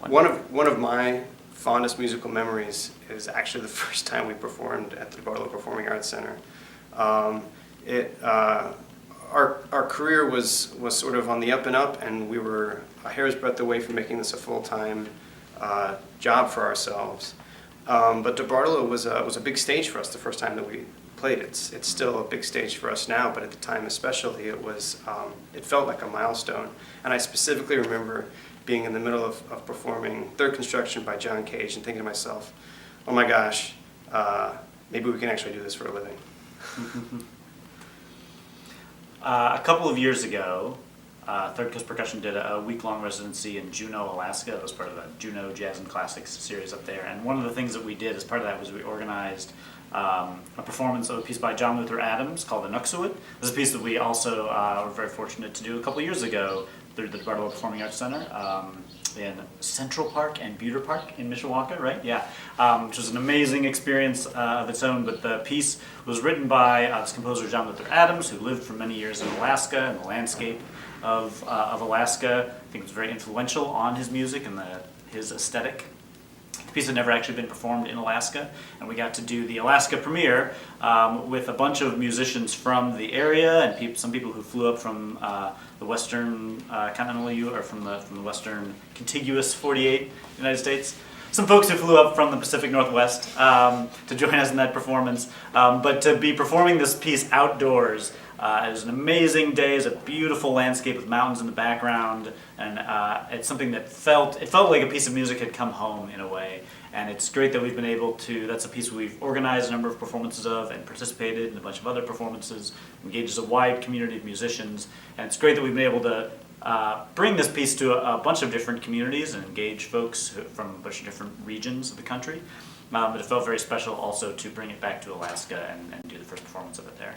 One of my fondest musical memories is actually the first time we performed at the DeBartolo Performing Arts Center. Our career was sort of on the up and up, and we were a hair's breadth away from making this a full-time job for ourselves. But DeBartolo was a big stage for us the first time that we played. It's still a big stage for us now, but at the time especially, it felt like a milestone. And I specifically remember being in the middle of performing Third Construction by John Cage and thinking to myself, oh my gosh, maybe we can actually do this for a living. A couple of years ago, Coast Percussion did a week-long residency in Juneau, Alaska. It was part of the Juneau Jazz and Classics series up there. And one of the things that we did as part of that was we organized a performance of a piece by John Luther Adams called Inuksawit. This is a piece that we also were very fortunate to do a couple of years ago through the DeBartolo Performing Arts Center in Central Park and Buter Park in Mishawaka, right? Yeah, which was an amazing experience of its own. But the piece was written by this composer John Luther Adams, who lived for many years in Alaska and the landscape of Alaska. I think it was very influential on his music and his aesthetic. The piece had never actually been performed in Alaska, and we got to do the Alaska premiere with a bunch of musicians from the area and some people who flew up from the western continental or from the western contiguous 48 United States. Some folks who flew up from the Pacific Northwest to join us in that performance, but to be performing this piece outdoors. It was an amazing day. It's a beautiful landscape with mountains in the background, and it's something that felt like a piece of music had come home in a way. And it's great that we've been able to. That's a piece we've organized a number of performances of and participated in a bunch of other performances. Engages a wide community of musicians, and it's great that we've been able to bring this piece to a bunch of different communities and engage folks from a bunch of different regions of the country. But it felt very special also to bring it back to Alaska and do the first performance of it there.